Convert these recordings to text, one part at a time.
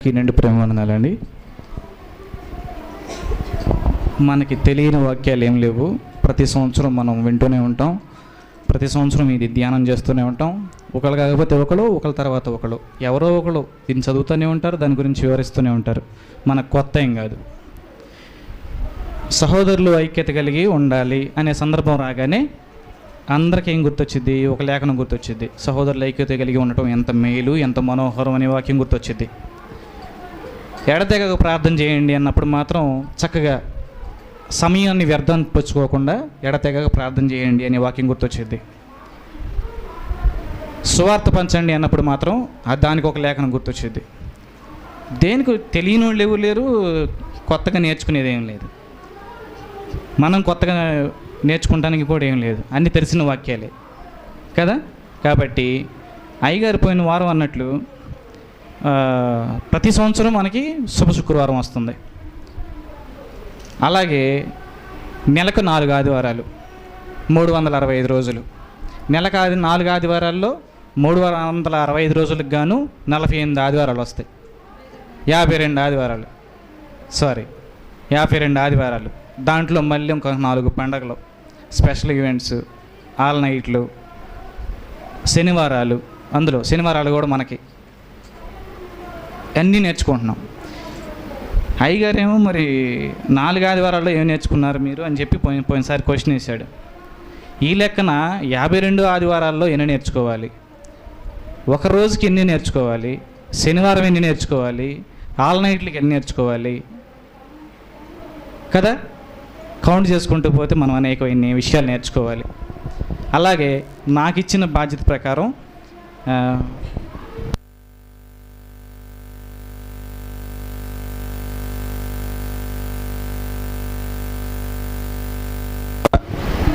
నిండు ప్రేమవందనాలండి. మనకి తెలియని వాక్యాలు ఏం లేవు. ప్రతి సంవత్సరం మనం వింటూనే ఉంటాం. ప్రతి సంవత్సరం ఇది ధ్యానం చేస్తూనే ఉంటాం. ఒకళ్ళు కాకపోతే ఒకళ్ళు తర్వాత ఒకళ్ళు ఎవరో ఒకళ్ళు దీన్ని చదువుతూనే ఉంటారు, దాని గురించి వివరిస్తూనే ఉంటారు. మనకు కొత్త ఏం కాదు. సహోదరులు ఐక్యత కలిగి ఉండాలి అనే సందర్భం రాగానే అందరికీ ఏం గుర్తొచ్చింది? ఒక లేఖనం గుర్తొచ్చింది. సహోదరులు ఐక్యత కలిగి ఉండటం ఎంత మేలు, ఎంత మనోహరం అనే వాక్యం గుర్తొచ్చింది. ఎడతెగక ప్రార్థన చేయండి అన్నప్పుడు మాత్రం చక్కగా సమయాన్ని వ్యర్థం పుచ్చుకోకుండా ఎడతెగక ప్రార్థన చేయండి అనే వాక్యం గుర్తొచ్చింది. సువార్త పంచండి అన్నప్పుడు మాత్రం దానికి ఒక లేఖనం గుర్తొచ్చింది. దేనికి తెలియని వాళ్ళు ఎవరు లేరు, కొత్తగా నేర్చుకునేది ఏం లేదు. మనం కొత్తగా నేర్చుకుంటానికి కూడా ఏం లేదు, అన్నీ తెలిసిన వాక్యాలే కదా. కాబట్టి అయ్యగారు పోయిన వారం అన్నట్లు ప్రతి సంవత్సరం మనకి శుభ శుక్రవారం వస్తుంది. అలాగే నెలకు 4 ఆదివారాలు, 365 రోజులు. నెలకు 4 ఆదివారాల్లో 365 రోజులకు గాను 48 ఆదివారాలు వస్తాయి. 52 ఆదివారాలు 52 ఆదివారాలు. దాంట్లో మళ్ళీ ఇంకొక 4 పండగలు, స్పెషల్ ఈవెంట్స్, ఆల్ నైట్లు, శనివారాలు. అందులో శనివారాలు కూడా మనకి అన్నీ నేర్చుకుంటున్నాం. అయ్యగారేమో మరి 4 ఆదివారాల్లో ఏం నేర్చుకున్నారు మీరు అని చెప్పి పోయినసారి క్వశ్చన్ వేశాడు. ఈ లెక్కన 52 ఆదివారాల్లో ఎన్ని నేర్చుకోవాలి, ఒక రోజుకి ఎన్ని నేర్చుకోవాలి, శనివారం ఎన్ని నేర్చుకోవాలి, ఆల్ నైట్లకి ఎన్ని నేర్చుకోవాలి కదా. కౌంట్ చేసుకుంటూ పోతే మనం అనేకమైన విషయాలు నేర్చుకోవాలి. అలాగే నాకు ఇచ్చిన బాధ్యత ప్రకారం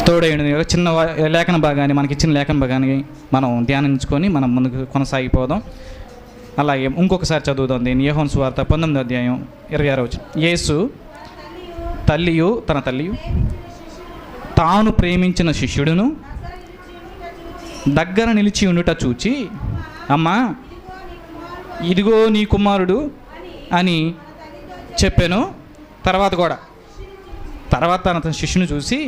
తోడైన చిన్న లేఖన భాగాన్ని, మనకి ఇచ్చిన లేఖన భాగాన్ని మనం ధ్యానించుకొని మనం ముందుకు కొనసాగిపోదాం. అలాగే ఇంకొకసారి చదువుదాం దీన్ని. యోహాను సువార్త 19వ అధ్యాయం 26వ వచనం. యేసు తన తల్లియు తాను ప్రేమించిన శిష్యుడును దగ్గర నిలిచి ఉండుట చూచి, అమ్మా ఇదిగో నీ కుమారుడు అని చెప్పాను. తర్వాత తన శిష్యుని చూసి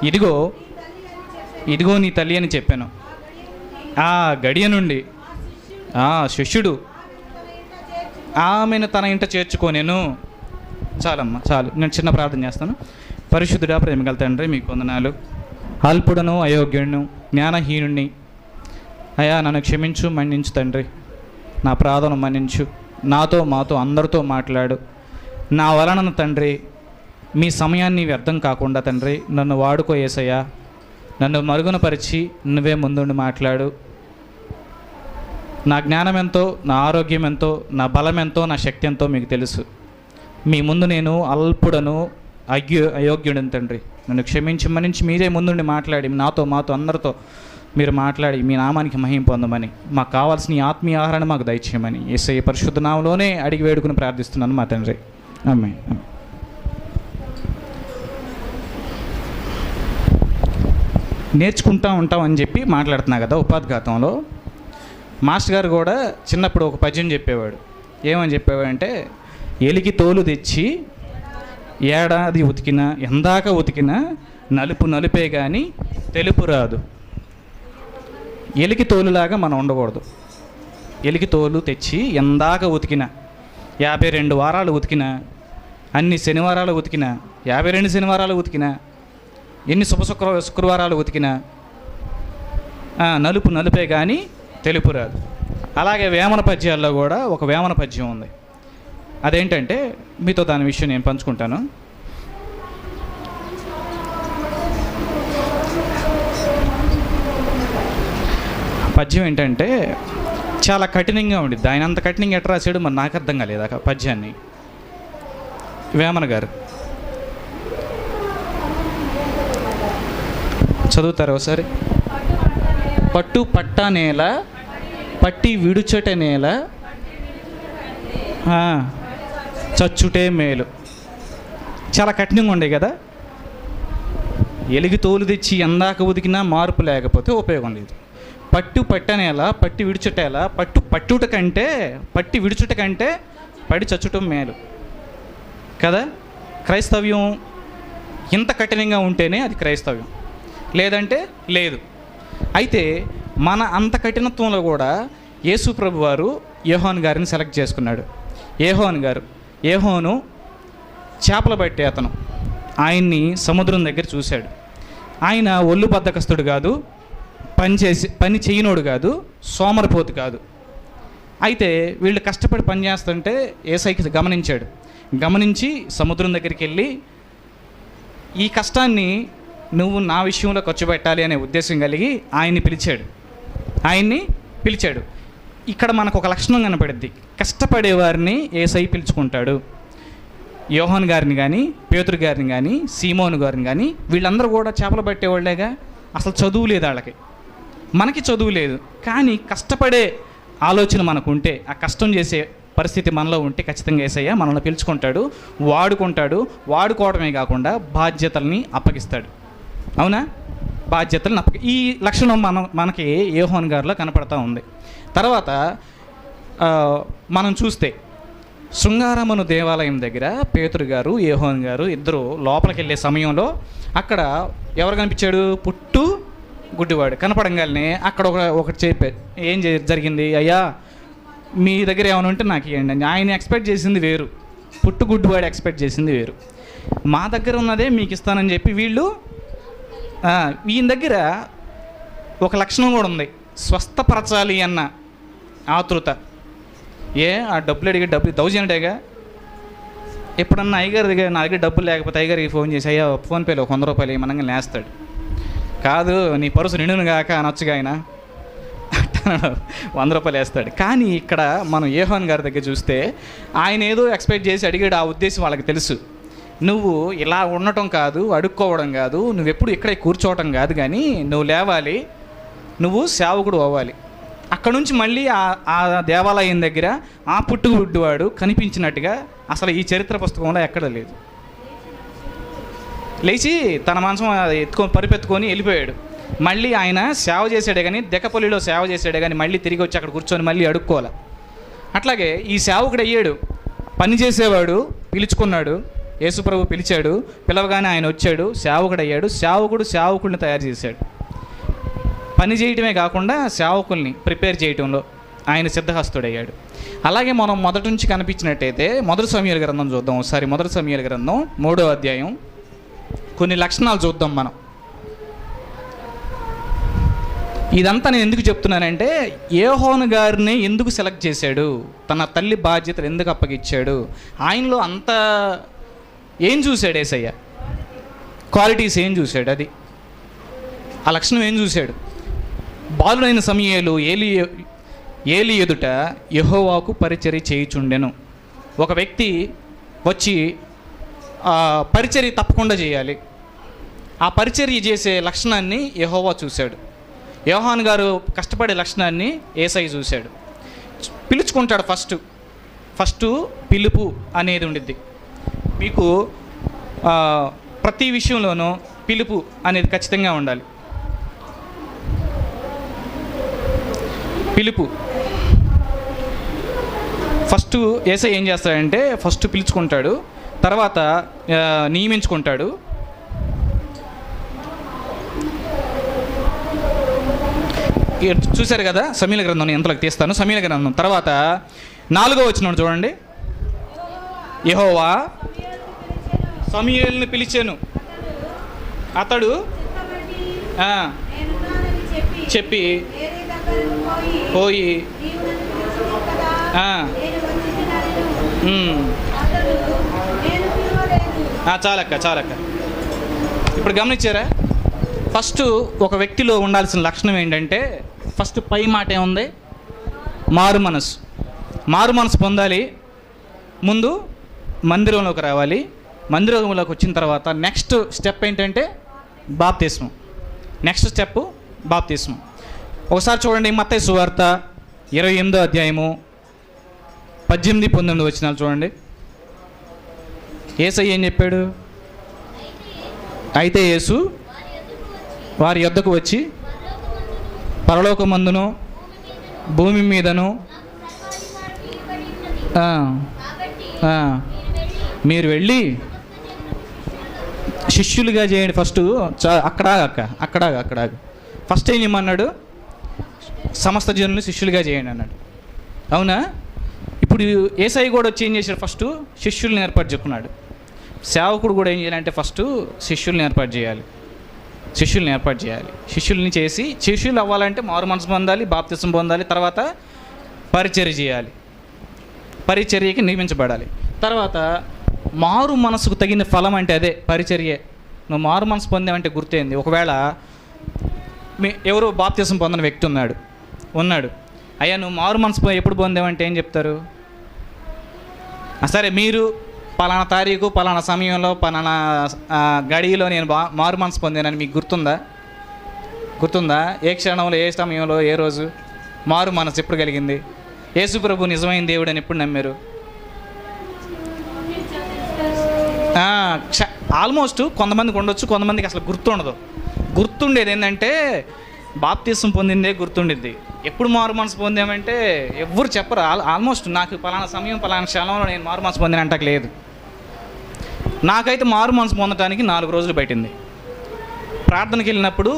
ఇదిగో నీ తల్లి అని చెప్పాను. ఆ గడియ నుండి ఆ శిష్యుడు ఆమెను తన ఇంట చేర్చుకోనేను. చాలమ్మా చాలు. నేను చిన్న ప్రార్థన చేస్తాను. పరిశుద్ధుడా, ప్రేమగల తండ్రి, మీకు వందనాలు. అల్పుడను, అయోగ్యుడును, జ్ఞానహీనుణ్ణి అయ్యా, నన్ను క్షమించు, మన్నించు తండ్రి. నా ప్రార్థన మన్నించు. నాతో మాతో అందరితో మాట్లాడు. నా వలన తండ్రి మీ సమయాన్ని వ్యర్థం కాకుండా తండ్రి నన్ను వాడుకో యేసయ్యా. నన్ను మరుగునపరిచి నువ్వే ముందుండి మాట్లాడు. నా జ్ఞానం ఎంతో, నా ఆరోగ్యం ఎంతో, నా బలం ఎంతో, నా శక్తి ఎంతో మీకు తెలుసు. మీ ముందు నేను అల్పుడను, అయోగ్యుడను తండ్రి. నన్ను క్షమించి మన్నించి మీరే ముందుండి మాట్లాడి నాతో మాతో అందరితో మీరు మాట్లాడి మీ నామానికి మహిమ పొందమని, మాకు కావాల్సిన ఈ ఆత్మీయ ఆహారాన్ని మాకు దయచేయమని యేసయ్య పరిశుద్ధ నామములోనే అడిగి వేడుకుని ప్రార్థిస్తున్నాను మా తండ్రి. ఆమేన్. నేర్చుకుంటూ ఉంటాం అని చెప్పి మాట్లాడుతున్నా కదా. ఉపాధ్ఘాతంలో మాస్టర్ గారు కూడా చిన్నప్పుడు ఒక పద్యం చెప్పేవాడు. ఏమని చెప్పేవాడంటే, ఎలికి తోలు తెచ్చి ఏడాది ఉతికినా, ఎందాక ఉతికినా నలుపు నలుపే కానీ తెలుపు రాదు. ఎలికి తోలులాగా మనం ఉండకూడదు. ఎలికి తోలు తెచ్చి ఎందాక ఉతికినా, 52 వారాలు ఉతికినా, అన్ని శనివారాలు ఉతికినా, 52 శనివారాలు ఉతికినా, ఎన్ని శుక్రవారాలు ఉతికినా నలుపు నలుపే కానీ తెలుపు రాదు. అలాగే వేమన పద్యాల్లో కూడా ఒక వేమన పద్యం ఉంది. అదేంటంటే మీతో దాని విషయం నేను పంచుకుంటాను. పద్యం ఏంటంటే చాలా కఠినంగా ఉండిద్ది. ఆయన అంత కఠినంగా ఎట్లా రాశాడు మరి నాకు అర్థం కాలేదు ఆ పద్యాన్ని. వేమన గారు చదువుతారు ఒకసారి. పట్టు పట్ట నేల, పట్టి విడుచట నేల, చచ్చుటే మేలు. చాలా కఠినంగా ఉండే కదా. ఎలిగి తోలు తెచ్చి ఎందాక ఉదికినా మార్పు లేకపోతే ఉపయోగం లేదు. పట్టు పట్టనేలా, పట్టి విడుచుటేలా, పట్టు పట్టుట కంటే పట్టి విడుచుట కంటే పడి చచ్చటం మేలు కదా. క్రైస్తవ్యం ఇంత కఠినంగా ఉంటేనే అది క్రైస్తవ్యం, లేదంటే లేదు. అయితే మన అంత కఠినత్వంలో కూడా యేసు ప్రభు వారు యోహాను గారిని సెలెక్ట్ చేసుకున్నాడు. యోహాను చేపలు పట్టే అతను. ఆయన్ని సముద్రం దగ్గర చూశాడు. ఆయన ఒళ్ళు బద్ధకస్తుడు కాదు, పని చేయనోడు కాదు, సోమరిపోతు కాదు. అయితే వీళ్ళు కష్టపడి పని చేస్తుంటే యేసయ్య గమనించి సముద్రం దగ్గరికి వెళ్ళి ఈ కష్టాన్ని నువ్వు నా విషయంలో ఖర్చు పెట్టాలి అనే ఉద్దేశం కలిగి ఆయన్ని పిలిచాడు. ఇక్కడ మనకు ఒక లక్షణం కనపడుద్ది. కష్టపడేవారిని యేసయ్య పిలుచుకుంటాడు. యోహాను గారిని కానీ, పేతురు గారిని కానీ, సీమోను గారిని కానీ, వీళ్ళందరూ కూడా చేపలు పట్టేవాళ్ళేగా. అసలు చదువు లేదు వాళ్ళకి, మనకి చదువు లేదు. కానీ కష్టపడే ఆలోచన మనకు ఉంటే, ఆ కష్టం చేసే పరిస్థితి మనలో ఉంటే ఖచ్చితంగా యేసయ్య మనల్ని పిలుచుకుంటాడు, వాడుకోవడమే కాకుండా బాధ్యతల్ని అప్పగిస్తాడు. అవునా? బాధ్యతలను ఈ లక్షణం మనకి యోహాను గారిలో కనపడతా ఉంది. తర్వాత మనం చూస్తే శృంగారమును దేవాలయం దగ్గర పేతురు గారు, యోహాను గారు ఇద్దరు లోపలికి వెళ్ళే సమయంలో అక్కడ ఎవరు కనిపించాడు? పుట్టు గుడ్డివాడు కనపడంగానే అక్కడ ఒకటి చెప్పారు. ఏం జరిగింది? అయ్యా మీ దగ్గర ఏమైనా ఉంటే నాకు ఇవ్వండి అని. ఆయన ఎక్స్పెక్ట్ చేసింది వేరు, పుట్టు గుడ్డివాడు ఎక్స్పెక్ట్ చేసింది వేరు. మా దగ్గర ఉన్నదే మీకు ఇస్తానని చెప్పి వీళ్ళు, ఈయన దగ్గర ఒక లక్షణం కూడా ఉంది, స్వస్థపరచాలి అన్న ఆతృత. ఆ డబ్బులు అడిగే డబ్బులు 1000 ఎప్పుడన్నా అయ్యగారి దగ్గర నా దగ్గర డబ్బులు లేకపోతే అయ్యగారికి ఫోన్ చేసి అయ్యా ఫోన్పేలో 100 రూపాయలు ఏమనగా నేస్తాడు. కాదు నీ పరుసు నిండును గాక అనొచ్చుగా ఆయన 100 రూపాయలు వేస్తాడు. కానీ ఇక్కడ మనం యోహాను గారి దగ్గర చూస్తే ఆయన ఏదో ఎక్స్పెక్ట్ చేసి అడిగాడు. ఆ ఉద్దేశం వాళ్ళకి తెలుసు. నువ్వు ఇలా ఉండటం కాదు, అడుక్కోవడం కాదు, నువ్వెప్పుడు ఇక్కడే కూర్చోవటం కాదు, కానీ నువ్వు లేవాలి, నువ్వు సేవకుడు అవ్వాలి. అక్కడ నుంచి మళ్ళీ ఆ దేవాలయం దగ్గర ఆ పుట్టుగుడ్డివాడు కనిపించినట్టుగా అసలు ఈ చరిత్ర పుస్తకంలో ఎక్కడ లేదు. లేచి తన మనసు పరిపెత్తుకొని వెళ్ళిపోయాడు. మళ్ళీ ఆయన సేవ చేసాడే కానీ, దెక్కపల్లిలో సేవ చేసాడే కానీ మళ్ళీ తిరిగి వచ్చి అక్కడ కూర్చొని మళ్ళీ అడుక్కోవాలి. అట్లాగే ఈ సేవకుడు అయ్యాడు, పని చేసేవాడు పిలుచుకున్నాడు, యేసుప్రభు పిలిచాడు, పిలవగానే ఆయన వచ్చాడు, సేవకుడు అయ్యాడు. సేవకుడిని తయారు చేశాడు. పని చేయటమే కాకుండా సేవకుల్ని ప్రిపేర్ చేయటంలో ఆయన సిద్ధహస్తుడయ్యాడు. అలాగే మనం మొదటి నుంచి కనిపించినట్టయితే మొదటి సమూయేలు గ్రంథం చూద్దాం ఒకసారి. మొదటి సమూయేలు గ్రంథం 3వ అధ్యాయం కొన్ని లక్షణాలు చూద్దాం మనం. ఇదంతా నేను ఎందుకు చెప్తున్నానంటే యోహాను గారిని ఎందుకు సెలెక్ట్ చేశాడు, తన తల్లి బాధ్యతలు ఎందుకు అప్పగిచ్చాడు, ఆయనలో అంత ఏం చూశాడు యేసయ్య, క్వాలిటీస్ ఏం చూశాడు, అది ఆ లక్షణం ఏం చూశాడు. బాలుడైన సమూయేలు ఏలి ఎదుట యెహోవాకు పరిచర్య చేయుచుండెను. ఒక వ్యక్తి వచ్చి పరిచర్య తప్పకుండా చేయాలి. ఆ పరిచర్య చేసే లక్షణాన్ని యెహోవా చూశాడు. యోహాను గారు కష్టపడే లక్షణాన్ని యేసయ్య చూశాడు. పిలుచుకుంటాడు. ఫస్ట్ పిలుపు అనేది ఉండిద్ది మీకు. ప్రతి విషయంలోనూ పిలుపు అనేది ఖచ్చితంగా ఉండాలి. పిలుపు ఫస్ట్ యేసయ్య ఏం చేస్తాడంటే ఫస్ట్ పిలుచుకుంటాడు, తర్వాత నియమించుకుంటాడు. చూశారు కదా సమూయేలు గ్రంథం, ఎంతలోకి తీస్తాను. సమూయేలు గ్రంథం తర్వాత 4వ వచనం చూడండి. యెహోవా సమూయేలుని పిలిచెను, అతడు చెప్పి పోయి చాలక్క. ఇప్పుడు గమనించారా? ఫస్ట్ ఒక వ్యక్తిలో ఉండాల్సిన లక్షణం ఏంటంటే ఫస్ట్ పై మాట ఏముంది? మారు మనసు పొందాలి. ముందు మందిరంలోకి రావాలి. మందిరంలోకి వచ్చిన తర్వాత నెక్స్ట్ స్టెప్ ఏంటంటే బాప్తిస్మం. ఒకసారి చూడండి మత్తయి సువార్త 28వ అధ్యాయము 18-19 వచనాలు చూడండి. యేసయ్య ఏం చెప్పాడు? అయితే యేసు వారి యొద్దకు వచ్చి పరలోకమందును భూమి మీదను మీరు వెళ్ళి శిష్యులుగా చేయండి. ఫస్ట్ అక్కడ ఫస్ట్ ఏం చేయమన్నాడు? సమస్త జనులు శిష్యులుగా చేయండి అన్నాడు. అవునా? ఇప్పుడు యేసయ్య కూడా వచ్చి ఏం చేశాడు? ఫస్ట్ శిష్యుల్ని ఏర్పాటు చెప్పుకున్నాడు. సేవకుడు కూడా ఏం చేయాలంటే ఫస్ట్ శిష్యుల్ని ఏర్పాటు చేయాలి. శిష్యుల్ని చేసి, శిష్యులు అవ్వాలంటే మారు మనసు పొందాలి, బాప్తిసం పొందాలి, తర్వాత పరిచర్య చేయాలి, పరిచర్యకి నియమించబడాలి. తర్వాత మారు మనసుకు తగిన ఫలం అంటే అదే పరిచర్యే. నువ్వు మారు మనసు పొందామంటే గుర్తేంది? ఒకవేళ ఎవరో బాప్తిసం పొందిన వ్యక్తి ఉన్నాడు, అయ్యా నువ్వు మారు మనసు ఎప్పుడు పొందామంటే ఏం చెప్తారు? సరే, మీరు పలానా తారీఖు, పలానా సమయంలో, పలానా గడిలో నేను మారు మనసు పొందానని మీకు గుర్తుందా? ఏ క్షణంలో, ఏ సమయంలో, ఏ రోజు మారు మనసు ఎప్పుడు కలిగింది? యేసు ప్రభు నిజమైన దేవుడు అని ఎప్పుడు నమ్మారు? ఆల్మోస్ట్ కొంతమందికి ఉండొచ్చు, కొంతమందికి అసలు గుర్తుండదు. గుర్తుండేది ఏంటంటే బాప్తిసం పొందిందే గుర్తుండిద్ది. ఎప్పుడు మారు మనసు పొందామంటే ఎవ్వరు చెప్పరు. ఆల్మోస్ట్ నాకు పలానా సమయం, పలానా క్షణంలో నేను మారు మనసు పొందిన అంటకు లేదు. నాకైతే మారు మనసు పొందడానికి 4 రోజులు పట్టింది. ప్రార్థనకి వెళ్ళినప్పుడు,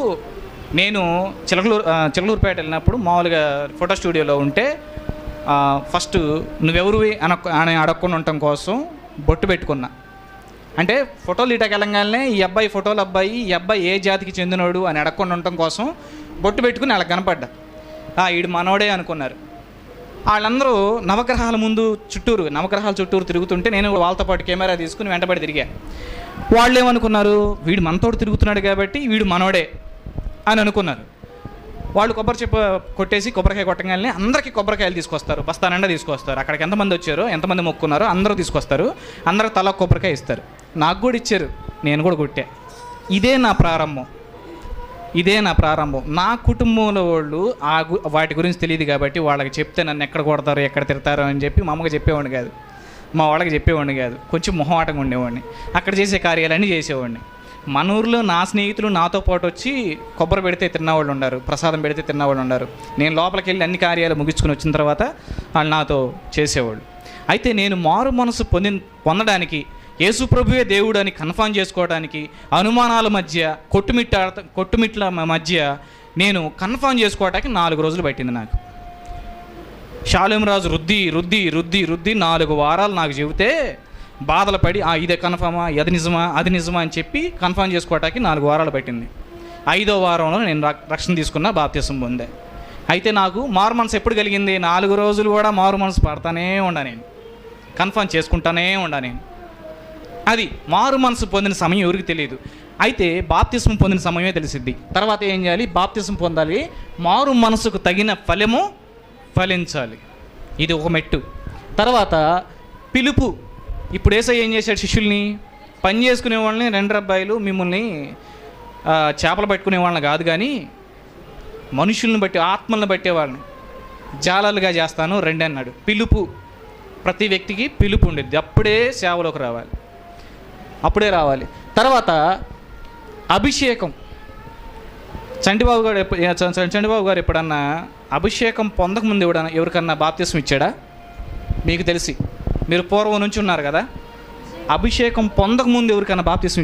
నేను చిలకలూరుపేట వెళ్ళినప్పుడు మామూలుగా ఫోటో స్టూడియోలో ఉంటే ఫస్ట్ నువ్వెవరివి అని అడగకుండా ఉండటం కోసం బొట్టు పెట్టుకున్నా. అంటే ఫోటోలు ఇటాకి వెళ్ళగానే ఈ అబ్బాయి ఫోటోలు అబ్బాయి, ఈ అబ్బాయి ఏ జాతికి చెందినోడు అని అడగకుండా ఉండటం కోసం బొట్టు పెట్టుకుని వాళ్ళకి కనపడ్డా. ఈడు మనోడే అనుకున్నారు. వాళ్ళందరూ నవగ్రహాల చుట్టూరు తిరుగుతుంటే నేను వాళ్ళతో పాటు కెమెరా తీసుకుని వెంటబడి తిరిగా. వాళ్ళు ఏమనుకున్నారు? వీడు మనతోడు తిరుగుతున్నాడు కాబట్టి వీడు మనోడే అని అనుకున్నారు. వాళ్ళు కొబ్బరి చెప్ప కొట్టేసి కొబ్బరికాయ కొట్టగానే అందరికీ కొబ్బరికాయలు తీసుకొస్తారు, బస్తానండా తీసుకొస్తారు. అక్కడికి ఎంతమంది వచ్చారో, ఎంతమంది మొక్కున్నారో అందరూ తీసుకొస్తారు. అందరికి తల కొబ్బరికాయ ఇస్తారు. నాకు కూడా ఇచ్చారు, నేను కూడా కొట్టా. ఇదే నా ప్రారంభం. నా కుటుంబంలో వాళ్ళు వాటి గురించి తెలియదు కాబట్టి వాళ్ళకి చెప్తే నన్ను ఎక్కడ కొడతారు, ఎక్కడ తిడతారు అని చెప్పి మా అమ్మకి చెప్పేవాడిని కాదు, మా వాళ్ళకి చెప్పేవాడిని కాదు. కొంచెం మొహమాటంగా ఉండేవాడిని. అక్కడ చేసే కార్యాలన్నీ చేసేవాడిని. మన ఊర్లో నా స్నేహితులు నాతో పాటు వచ్చి కొబ్బరి పెడితే తిన్నవాళ్ళు ఉన్నారు, ప్రసాదం పెడితే తిన్నవాళ్ళు ఉన్నారు. నేను లోపలికి వెళ్ళి అన్ని కార్యాలు ముగించుకుని వచ్చిన తర్వాత వాళ్ళు నాతో చేసేవాళ్ళు. అయితే నేను మారు మనసు పొందడానికి, యేసు ప్రభువే దేవుడు అని కన్ఫర్మ్ చేసుకోవడానికి, అనుమానాల మధ్య, కొట్టుమిట్ల మధ్య నేను కన్ఫర్మ్ చేసుకోవడానికి 4 రోజులు పట్టింది నాకు. షాలేం రాజు రుద్ది 4 వారాలు నాకు చెబితే బాధలు పడి ఇదే కన్ఫర్మా, అది నిజమా అని చెప్పి కన్ఫర్మ్ చేసుకోవటానికి 4 వారాలు పట్టింది. 5వ వారంలో నేను రక్షణ తీసుకున్న, బాప్తిసం పొందా. అయితే నాకు మారు మనసు ఎప్పుడు కలిగింది? 4 రోజులు కూడా మారు మనసు పడతానే ఉండా, నేను కన్ఫర్మ్ చేసుకుంటానే ఉండా. నేను అది మారు మనసు పొందిన సమయం ఎవరికి తెలియదు. అయితే బాప్తిసం పొందిన సమయమే తెలిసిద్ది. తర్వాత ఏం చేయాలి? బాప్తిసం పొందాలి, మారు మనసుకు తగిన ఫలము ఫలించాలి. ఇది ఒక మెట్టు. తర్వాత పిలుపు. ఇప్పుడు యేసయ్య ఏం చేశాడు? శిష్యుల్ని, పని చేసుకునే వాళ్ళని, 2 అబ్బాయిలు మిమ్మల్ని చేపలు పట్టుకునే వాళ్ళని కాదు కానీ మనుషుల్ని బట్టి, ఆత్మలను బట్టే వాళ్ళని జాలాలుగా చేస్తాను రండి అన్నాడు. పిలుపు. ప్రతి వ్యక్తికి పిలుపు ఉండిద్ది. అప్పుడే సేవలోకి రావాలి. తర్వాత అభిషేకం. చంటిబాబు గారు ఎప్పుడన్నా అభిషేకం పొందకముందు ఎవరికన్నా బాప్తిసం ఇచ్చాడా? మీకు తెలిసి మీరు పూర్వం నుంచి ఉన్నారు కదా. అభిషేకం పొందకముందు ఎవరికన్నా బాప్తిసం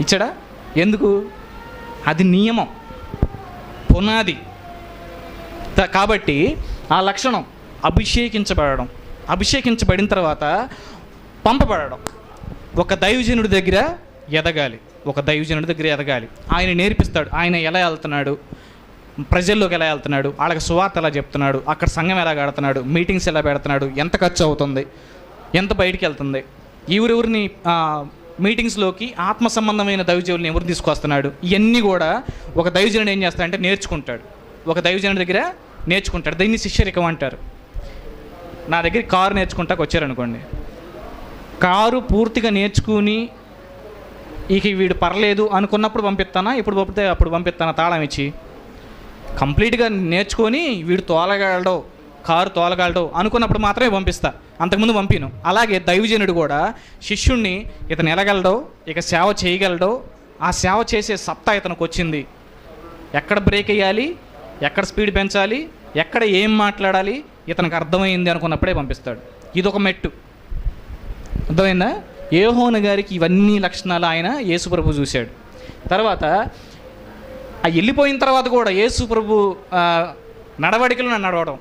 ఇచ్చాడా? ఎందుకు? అది నియమం, పునాది. కాబట్టి ఆ లక్షణం అభిషేకించబడిన తర్వాత పంపబడడం. ఒక దైవజనుడి దగ్గర ఎదగాలి. ఆయన నేర్పిస్తాడు. ఆయన ఎలా వెళ్తున్నాడు, ప్రజల్లోకి ఎలా వెళ్తున్నాడు, వాళ్ళకి సువార్త ఎలా చెప్తున్నాడు, అక్కడ సంఘం ఎలా కడుతున్నాడు, మీటింగ్స్ ఎలా పెడుతున్నాడు, ఎంత ఖర్చు అవుతుంది, ఎంత బయటికి వెళ్తుంది, ఎవరెవరిని మీటింగ్స్లోకి ఆత్మ సంబంధమైన దైవజనుల్ని ఎవరు తీసుకొస్తున్నాడు, ఇవన్నీ కూడా ఒక దైవజనుడు ఏం చేస్తాడంటే నేర్చుకుంటాడు. ఒక దైవజనుడి దగ్గర నేర్చుకుంటాడు. దీన్ని శిష్యరికం అంటారు. నా దగ్గర కారు నేర్చుకుంటాకు వచ్చారనుకోండి, కారు పూర్తిగా నేర్చుకుని ఇక వీడు పర్లేదు అనుకున్నప్పుడు పంపిస్తానా, ఇప్పుడు పంపితే అప్పుడు పంపిస్తానా తాళం ఇచ్చి? కంప్లీట్గా నేర్చుకొని వీడు కారు తోలగలడో అనుకున్నప్పుడు మాత్రమే పంపిస్తా, అంతకుముందు పంపిను. అలాగే దైవజనుడు కూడా శిష్యుణ్ణి ఇతను ఎలగలడో, ఇక సేవ చేయగలడో, ఆ సేవ చేసే సత్తా ఇతనికి వచ్చింది, ఎక్కడ బ్రేక్ వేయాలి, ఎక్కడ స్పీడ్ పెంచాలి, ఎక్కడ ఏం మాట్లాడాలి ఇతనికి అర్థమైంది అనుకున్నప్పుడే పంపిస్తాడు. ఇదొక మెట్టు. అర్థమైందా? యోహాను గారికి ఇవన్నీ లక్షణాలు ఆయన యేసుప్రభు చూశాడు. తర్వాత వెళ్ళిపోయిన తర్వాత కూడా యేసుప్రభు నడవడికలు నడవడం.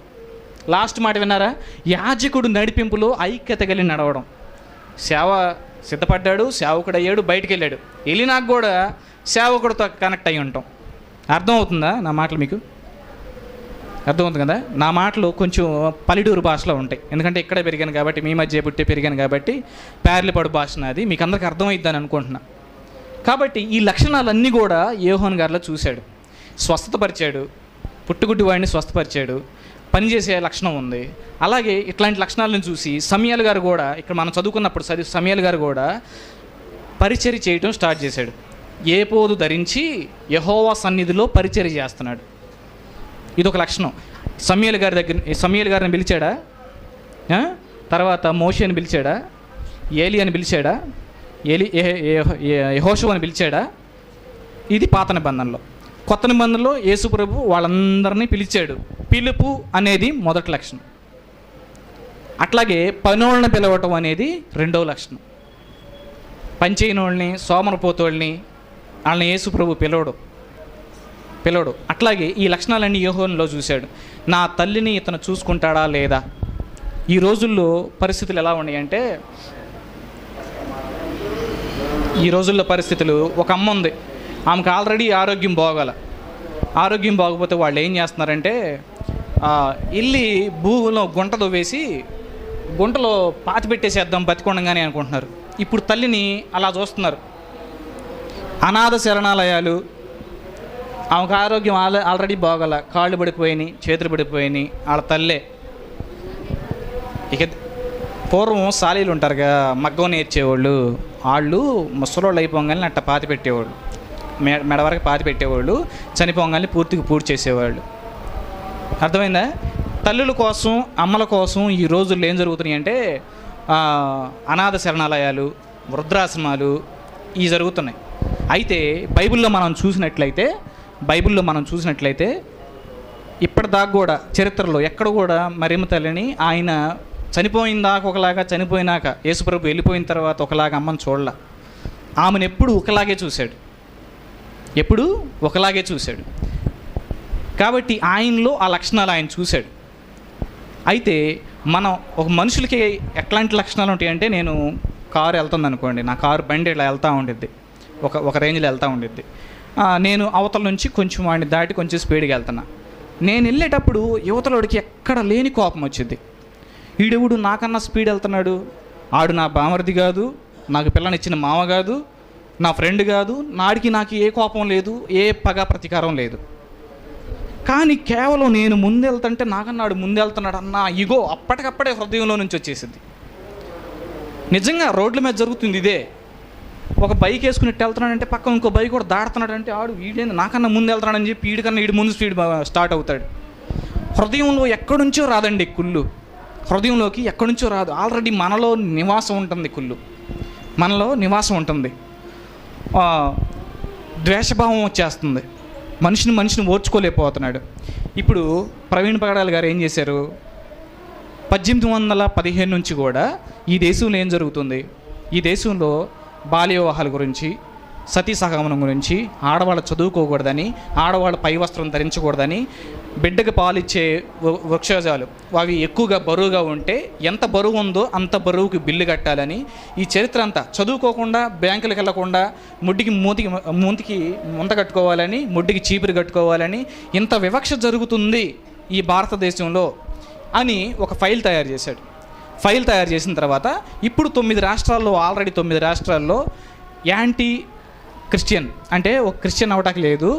లాస్ట్ మాట విన్నారా? యాజకుడు నడిపింపులో ఐక్యత కలిగి నడవడం. సేవ సిద్ధపడ్డాడు, సేవకుడు అయ్యాడు, బయటికి వెళ్ళాడు. వెళ్ళినాక కూడా సేవకుడితో కనెక్ట్ అయ్యి ఉంటాం. అర్థమవుతుందా నా మాటలు మీకు? అర్థమవుతుంది కదా? నా మాటలు కొంచెం పల్లెటూరు భాషలో ఉంటాయి, ఎందుకంటే ఇక్కడే పెరిగాను కాబట్టి, మీ మధ్య పుట్టి పెరిగాను కాబట్టి పేర్లపాడు భాష నాది, మీకు అందరికి అర్థమవుతుందని అనుకుంటున్నా. కాబట్టి ఈ లక్షణాలన్నీ కూడా యోహాను గారిలో చూశాడు. స్వస్థతపరిచాడు, పుట్టుగుడ్డి వాడిని స్వస్థపరిచాడు, పనిచేసే లక్షణం ఉంది. అలాగే ఇట్లాంటి లక్షణాలను చూసి సమూయేలు గారు కూడా, ఇక్కడ మనం చదువుకున్నప్పుడు సమూయేలు గారు కూడా పరిచర్య చేయటం స్టార్ట్ చేశాడు. ఏపోదు ధరించి యెహోవా సన్నిధిలో పరిచర్య చేస్తున్నాడు. ఇదొక లక్షణం. సమూయేలు గారిని పిలిచాడా? తర్వాత మోషేని పిలిచాడా? ఏలి అని పిలిచాడా? యెహోషువ అని పిలిచాడా? ఇది పాత నిబంధనలో. కొత్త నిబంధనలో యేసుప్రభు వాళ్ళందరినీ పిలిచాడు. పిలుపు అనేది మొదటి లక్షణం. అట్లాగే పనోళ్ళని పిలవటం అనేది రెండవ లక్షణం. పంచేయనోళ్ళని, సోమరపోతోళ్ళని వాళ్ళని యేసుప్రభు పిలవడు. అట్లాగే ఈ లక్షణాలన్నీ యోహానులో చూశాడు. నా తల్లిని ఇతను చూసుకుంటాడా లేదా? ఈ రోజుల్లో పరిస్థితులు ఎలా ఉన్నాయంటే, ఈ రోజుల్లో పరిస్థితులు, ఒక అమ్మ ఉంది, ఆమెకు ఆల్రెడీ ఆరోగ్యం బాగోకపోతే వాళ్ళు ఏం చేస్తున్నారంటే వెళ్ళి భూమిలో గుంట తవ్వేసి గుంటలో పాతి పెట్టేసేద్దాం బతికొండగానే అనుకుంటున్నారు. ఇప్పుడు తల్లిని అలా చూస్తున్నారు. అనాథ శరణాలయాలు, ఆమెకు ఆరోగ్యం ఆల్రెడీ బాగోల, కాళ్ళు పడిపోయినాయి, చేతులు పడిపోయినాయి, వాళ్ళ తల్లే. ఇక పూర్వం సాలీలు ఉంటారుగా, మగ్గం నేర్చేవాళ్ళు, వాళ్ళు ముసలోళ్ళు అయిపోగానే అట్ట పాతి పెట్టేవాళ్ళు, మెడ వరకు పాతి పెట్టేవాళ్ళు, చనిపోగానే పూర్తి చేసేవాళ్ళు. అర్థమైందా? తల్లుల కోసం, అమ్మల కోసం ఈ రోజుల్లో ఏం జరుగుతున్నాయి అంటే అనాథ శరణాలయాలు, వృద్ధాశ్రమాలు ఇవి జరుగుతున్నాయి. అయితే బైబిల్లో మనం చూసినట్లయితే ఇప్పటిదాకా కూడా చరిత్రలో ఎక్కడ కూడా మరియమ్మ తల్లిని ఆయన చనిపోయిన దాకా ఒకలాగా, చనిపోయినాక యేసుప్రభు వెళ్ళిపోయిన తర్వాత ఒకలాగా అమ్మని చూడలా. ఆమెను ఎప్పుడు ఒకలాగే చూశాడు. కాబట్టి ఆయనలో ఆ లక్షణాలు ఆయన చూశాడు. అయితే మనం ఒక మనుషులకి ఎట్లాంటి లక్షణాలు ఉంటాయంటే, నేను కారు వెళ్తుంది అనుకోండి, నా కారు బండి ఇలా వెళ్తూ ఉండిద్ది, ఒక రేంజ్లో వెళ్తూ ఉండిద్ది. నేను అవతల నుంచి కొంచెం వాడిని దాటి కొంచెం స్పీడ్గా వెళ్తున్నా. నేను వెళ్ళేటప్పుడు యువతలోడికి ఎక్కడ లేని కోపం వచ్చింది. ఈడెవుడు నాకన్నా స్పీడ్ వెళ్తున్నాడు, ఆడు నా బామర్ది కాదు, నాకు పిల్లనిచ్చిన మామ కాదు, నా ఫ్రెండ్ కాదు, నాకు ఏ కోపం లేదు, ఏ పగ ప్రతీకారం లేదు. కానీ కేవలం నేను ముందెళ్తుంటే నాకన్నాడు ముందెళ్తున్నాడు అన్న ఇగో అప్పటికప్పుడే హృదయంలో నుంచి వచ్చేసింది. నిజంగా రోడ్ల మీద జరుగుతుంది ఇదే. ఒక బైక్ వేసుకుని వెళ్తున్నాడంటే పక్కన ఇంకో బైక్ కూడా దాడుతున్నాడంటే ఆడు వీడేంది నాకన్నా ముందు వెళ్తున్నాడని చెప్పి వీడి ముందు స్పీడ్ స్టార్ట్ అవుతాడు. హృదయంలో ఎక్కడి నుంచో రాదండి కుళ్ళు, హృదయంలోకి ఎక్కడి నుంచో రాదు. ఆల్రెడీ మనలో నివాసం ఉంటుంది కుళ్ళు, మనలో నివాసం ఉంటుంది. ద్వేషభావం వచ్చేస్తుంది, మనిషిని ఓర్చుకోలేకపోతున్నాడు. ఇప్పుడు ప్రవీణ్ పగడాల్ గారు ఏం చేశారు, 1815 నుంచి కూడా ఈ దేశంలో ఏం జరుగుతుంది, ఈ దేశంలో బాల్య వివాహాల గురించి, సతీ సహగమనం గురించి, ఆడవాళ్ళు చదువుకోకూడదని, ఆడవాళ్ళు పై వస్త్రం ధరించకూడదని, బిడ్డకు పాలిచ్చే వృక్షజాలు అవి ఎక్కువగా బరువుగా ఉంటే ఎంత బరువు ఉందో అంత బరువుకి బిల్లు కట్టాలని, ఈ చరిత్ర అంతా చదువుకోకుండా, బ్యాంకులకు వెళ్లకుండా, మూతికి ముంత కట్టుకోవాలని, ముడ్డికి చీపురు కట్టుకోవాలని, ఇంత వివక్ష జరుగుతుంది ఈ భారతదేశంలో అని ఒక ఫైల్ తయారు చేశాడు. ఫైల్ తయారు చేసిన తర్వాత ఇప్పుడు 9 రాష్ట్రాల్లో, ఆల్రెడీ 9 రాష్ట్రాల్లో యాంటీ క్రిస్టియన్ అంటే ఒక క్రిస్టియన్ అవటానికి లేదు,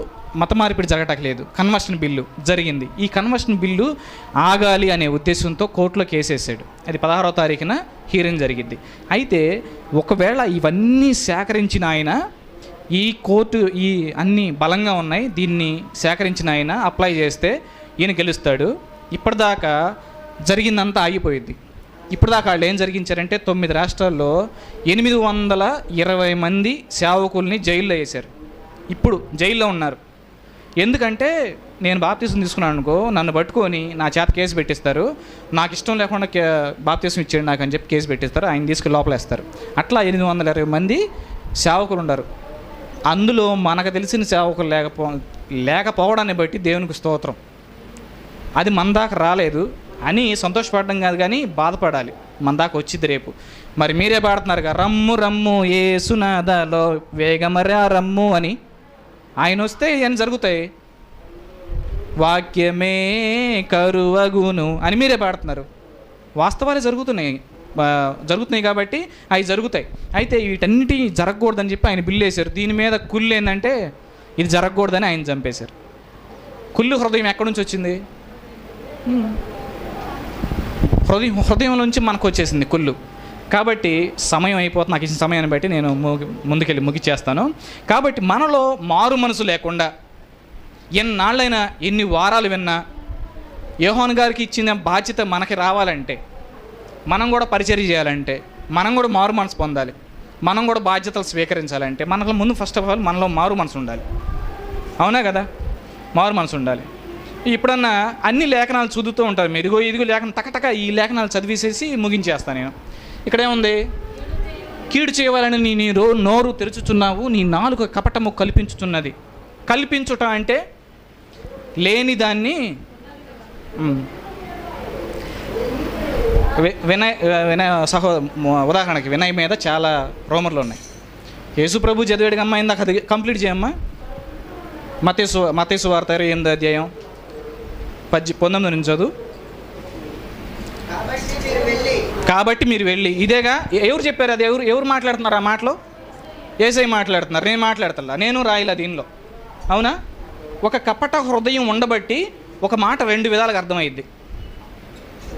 మత మార్పిడి జరగటానికి లేదు, కన్వర్షన్ బిల్లు జరిగింది. ఈ కన్వర్షన్ బిల్లు ఆగాలి అనే ఉద్దేశంతో కోర్టులో కేసేసాడు. అది 16వ తారీఖున హీరింగ్ జరిగింది. అయితే ఒకవేళ ఇవన్నీ సేకరించిన ఆయన, ఈ కోర్టు ఈ అన్నీ బలంగా ఉన్నాయి, దీన్ని సేకరించిన ఆయన అప్లై చేస్తే ఈయన గెలుస్తాడు. ఇప్పటిదాకా జరిగిందంతా ఆగిపోయింది. ఇప్పటిదాకా వాళ్ళు ఏం జరిగించారంటే 9 రాష్ట్రాల్లో 820 మంది సేవకుల్ని జైల్లో వేశారు. ఇప్పుడు జైల్లో ఉన్నారు. ఎందుకంటే నేను బాప్తీసం తీసుకున్నాను అనుకో, నన్ను పట్టుకొని నా చేత కేసు పెట్టిస్తారు, నాకు ఇష్టం లేకుండా బాప్తీసం ఇచ్చాడు నాకు అని చెప్పి కేసు పెట్టిస్తారు, ఆయన తీసుకుని లోపలేస్తారు. అట్లా 820 మంది సేవకులు ఉన్నారు. అందులో మనకు తెలిసిన సేవకులు లేకపోవడాన్ని బట్టి దేవునికి స్తోత్రం. అది మన దాకా రాలేదు అని సంతోషపడడం కాదు, కానీ బాధపడాలి, మన దాకా వచ్చింది రేపు. మరి మీరే పాడుతున్నారుగా, రమ్ము రమ్ము యేసునాథలో వేగమరా రమ్ము అని. ఆయన వస్తే ఇవన్నీ జరుగుతాయి. వాక్యమే కరువగును అని మీరే పాడుతున్నారు. వాస్తవాలే జరుగుతున్నాయి కాబట్టి అవి జరుగుతాయి. అయితే వీటన్నిటి జరగకూడదని చెప్పి ఆయన బిల్లు వేశారు. దీని మీద కుళ్ళు ఏంటంటే ఇది జరగకూడదని ఆయన చంపేశారు. కుళ్ళు హృదయం ఎక్కడి నుంచి వచ్చింది? హృదయం నుంచి మనకు వచ్చేసింది కుళ్ళు. కాబట్టి సమయం అయిపోతుంది, నాకు ఇచ్చిన సమయాన్ని బట్టి నేను ముందుకెళ్ళి ముగిచేస్తాను. కాబట్టి మనలో మారు మనసు లేకుండా ఎన్నాళ్ళైనా ఎన్ని వారాలు విన్నా యోహాను గారికి ఇచ్చిన బాధ్యత మనకి రావాలంటే, మనం కూడా పరిచర్య చేయాలంటే, మనం కూడా మారు మనసు పొందాలి, మనం కూడా బాధ్యతలు స్వీకరించాలంటే మనకు ముందు ఫస్ట్ ఆఫ్ ఆల్ మనలో మారు మనసు ఉండాలి. అవునా కదా? మారు మనసు ఉండాలి. ఇప్పుడన్నా అన్ని లేఖనాలు చదువుతూ ఉంటారు మీరు. ఇదిగో లేఖనం టకటక ఈ లేఖనాలు చదివేసేసి ముగించేస్తాను నేను. ఇక్కడేముంది? కీడు చేయాలని నీ నోరు తెరుచుచున్నావు, నీ నాలుక కపటము కల్పించుతున్నది. కల్పించుట అంటే లేని దాన్ని. వినయ్ ఉదాహరణకి వినయ్ మీద చాలా రోమర్లు ఉన్నాయి. యేసు ప్రభు చదివాడు అమ్మ, ఇందాక అది కంప్లీట్ చేయమ్మా. మత్తయి సువార్త 28వ అధ్యాయం 19 నుంచి చదువు. కాబట్టి మీరు వెళ్ళి, ఇదేగా ఎవరు చెప్పారు? అది ఎవరు మాట్లాడుతున్నారు? ఆ మాటలో యేసయ్య మాట్లాడుతున్నారు, నేను మాట్లాడతా, నేను రాయలా దీనిలో. అవునా? ఒక కపట హృదయం ఉండబట్టి ఒక మాట 2 విధాలుగా అర్థమైద్ది.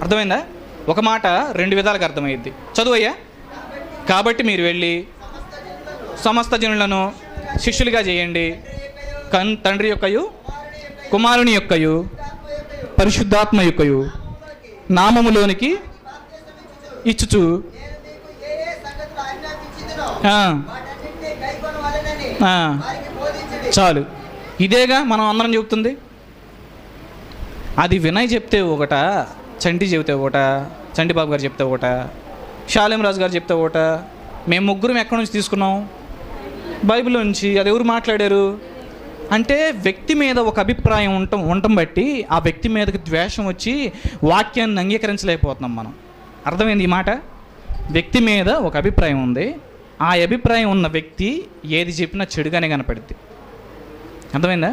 అర్థమైందా? ఒక మాట 2 విధాలుగా అర్థమైద్ది. చదువయ్యా. కాబట్టి మీరు వెళ్ళి సమస్త జనులను శిష్యులుగా చేయండి, తండ్రి యొక్కయు కుమారుని యొక్కయు పరిశుద్ధాత్మ యొక్కయు నామములోనికి ఇచ్చుచు చాలు. ఇదేగా మనం అందరం చెబుతుంది. అది వినయ్ చెప్తే ఒకట, చంటి చెబితే ఒకట, చంటిబాబు గారు చెప్తే ఒకట, షాలేం రాజు గారు చెప్తే ఒకట. మేము ముగ్గురం ఎక్కడి నుంచి తీసుకున్నాం? బైబిల్ నుంచి. అది ఎవరు మాట్లాడారు అంటే వ్యక్తి మీద ఒక అభిప్రాయం ఉండటం బట్టి ఆ వ్యక్తి మీదకి ద్వేషం వచ్చి వాక్యాన్ని అంగీకరించలేకపోతున్నాం మనం. అర్థమైంది ఈ మాట? వ్యక్తి మీద ఒక అభిప్రాయం ఉంది, ఆ అభిప్రాయం ఉన్న వ్యక్తి ఏది చెప్పినా చెడుగానే కనపడుద్ది. అర్థమైందా?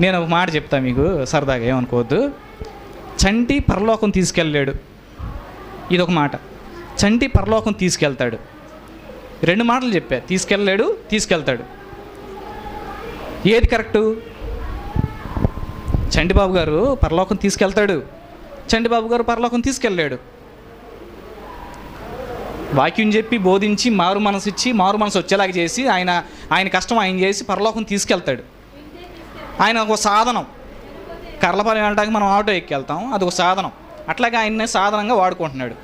నేను ఒక మాట చెప్తాను మీకు, సరదాగా ఏమనుకోవద్దు. చంటి పరలోకం తీసుకెళ్ళాడు, ఇదొక మాట. చంటి పరలోకం తీసుకెళ్తాడు. 2 మాటలు చెప్పా, తీసుకెళ్ళాడు, తీసుకెళ్తాడు. ఏది కరెక్టు? చంటిబాబు గారు పరలోకం తీసుకెళ్తాడు, చంటిబాబు గారు పరలోకం తీసుకెళ్ళాడు. వాక్యం చెప్పి బోధించి మారు మనసు ఇచ్చి మారు మనసు వచ్చేలాగా చేసి ఆయన కష్టం ఆయన చేసి పరలోకం తీసుకెళ్తాడు. ఆయన ఒక సాధనం. కర్లపాలెం వెళ్ళడానికి మనం ఆటో ఎక్కెళ్తాం, అది ఒక సాధనం. అట్లాగే ఆయన్నే సాధనంగా వాడుకుంటున్నాడు.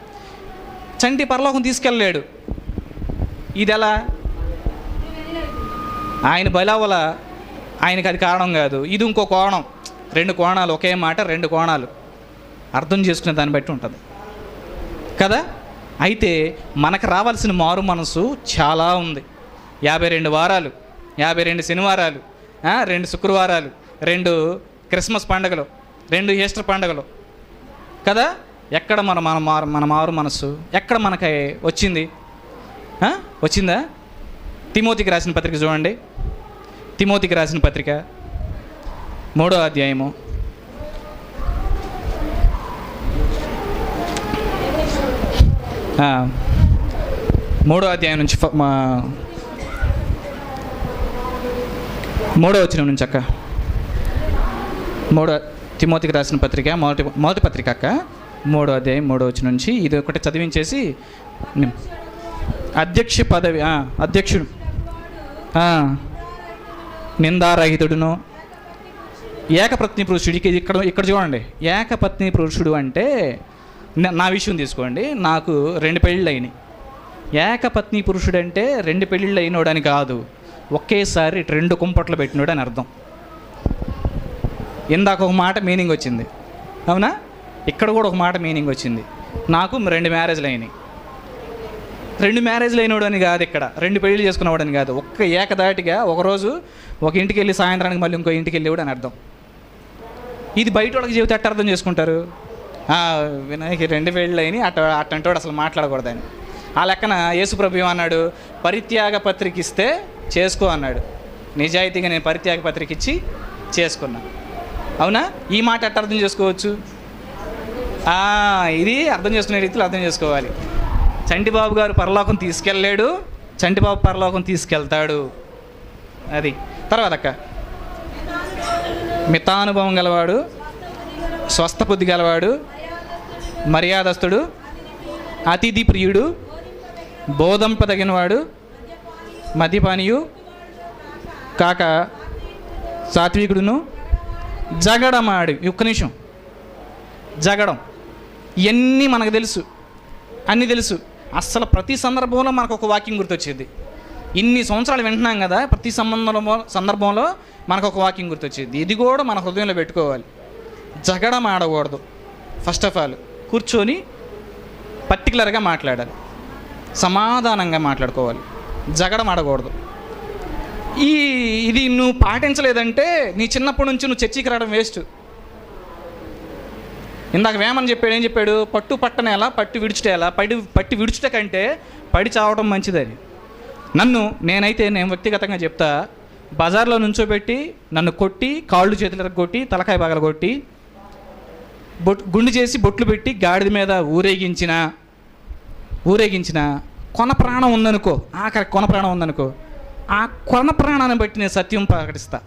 చంటి పరలోకం తీసుకెళ్ళాడు. ఇది ఎలా? ఆయన బలవల ఆయనకి అది కారణం కాదు, ఇది ఇంకో కోణం. 2 కోణాలు, ఒకే మాట 2 కోణాలు. అర్థం చేసుకునే దాన్ని బట్టి ఉంటుంది కదా. అయితే మనకు రావాల్సిన మారు మనసు చాలా ఉంది. 52 వారాలు, 52 శనివారాలు, 2 శుక్రవారాలు, 2 క్రిస్మస్ పండుగలు, 2 ఈస్టర్ పండుగలు కదా. ఎక్కడ మన మారు మనసు ఎక్కడ మనకి వచ్చిందా? తిమోతికి రాసిన పత్రిక చూడండి. తిమోతికి రాసిన పత్రిక 3వ అధ్యాయము 3వ అధ్యాయం నుంచి 3వ వచనం నుంచి అక్క. 3వ తిమోతికి రాసిన పత్రిక మొదటి పత్రిక అక్క, 3వ అధ్యాయం 3వ వచనం నుంచి. ఇది ఒకటి చదివించేసి అధ్యక్ష పదవి అధ్యక్షుడు నిందారహితుడును ఏకపత్ని పురుషుడికి. ఇక్కడ చూడండి, ఏకపత్ని పురుషుడు అంటే నా విషయం తీసుకోండి. నాకు 2 పెళ్ళిళ్ళు అయినాయి. ఏకపత్ని పురుషుడు అంటే 2 పెళ్ళిళ్ళు అయినోడని కాదు, ఒకేసారి 2 కుంపట్లు పెట్టినోడు అని అర్థం. ఇందాక ఒక మాట మీనింగ్ వచ్చింది, అవునా? ఇక్కడ కూడా ఒక మాట మీనింగ్ వచ్చింది. నాకు 2 మ్యారేజ్లు అయినాయి. 2 మ్యారేజ్లు అయినోడు అని కాదు, ఇక్కడ 2 పెళ్ళి చేసుకున్నవాడు అని కాదు. ఒక్క ఏకదాటిగా ఒకరోజు ఒక ఇంటికి వెళ్ళి సాయంత్రానికి మళ్ళీ ఇంకో ఇంటికి వెళ్ళేవాడు అని అర్థం. ఇది బయట వాళ్ళకి చెబితే ఎట్ట అర్థం చేసుకుంటారు? వినాయకి 2 పెళ్ళి అయినాయి అట్టంటోడు అసలు మాట్లాడకూడదని. ఆ లెక్కన యేసుప్రభు ఏమన్నాడు? పరిత్యాగ పత్రిక ఇస్తే చేసుకో అన్నాడు. నిజాయితీగా నేను పరిత్యాగ పత్రిక ఇచ్చి చేసుకున్నా, అవునా? ఈ మాట ఎట్ట అర్థం చేసుకోవచ్చు? ఇది అర్థం చేసుకునే రీతిలో అర్థం చేసుకోవాలి. చంటిబాబు గారు పరలోకం తీసుకెళ్ళాడు, చంటిబాబు పరలోకం తీసుకెళ్తాడు. అది తర్వాత అక్క మితానుభవం గలవాడు, స్వస్థ బుద్ధి గలవాడు, మర్యాదస్తుడు, అతిథి ప్రియుడు, బోధింపదగినవాడు, మద్యపానీయు కాక సాత్వికుడును, జగడమాడు. ఒక్క నిమిషం, జగడం ఇవన్నీ మనకు తెలుసు, అన్నీ తెలుసు. అస్సలు ప్రతి సందర్భంలో మనకు ఒక వాక్యం గుర్తొచ్చేది. ఇన్ని సంవత్సరాలు వింటున్నాం కదా, ప్రతి సందర్భంలో మనకు ఒక వాక్యం గుర్తొచ్చేది. ఇది కూడా మన హృదయంలో పెట్టుకోవాలి. జగడం ఆడకూడదు. ఫస్ట్ ఆఫ్ ఆల్ కూర్చొని పర్టికులర్గా మాట్లాడాలి, సమాధానంగా మాట్లాడుకోవాలి, జగడం ఆడకూడదు. ఇది నువ్వు పాటించలేదంటే నీ చిన్నప్పటి నుంచి నువ్వు చర్చికి రావడం వేస్ట్. ఇందాక వేమని చెప్పాడు, ఏం చెప్పాడు? పట్టు పట్టనేలా పట్టు విడుచుటేలా, పట్టి విడుచుట కంటే పడి చావడం మంచిదని. నేను వ్యక్తిగతంగా చెప్తా, బజార్లో నుంచోబెట్టి నన్ను కొట్టి, కాళ్ళు చేతులు కొట్టి, తలకాయ పగల కొట్టి, గుండు చేసి బొట్లు పెట్టి గాడిద మీద ఊరేగించిన కొన ప్రాణం ఉందనుకో, ఆఖరి కొన ప్రాణం ఉందనుకో, ఆ కొన ప్రాణాన్ని బట్టి నేను సత్యం ప్రకటిస్తా,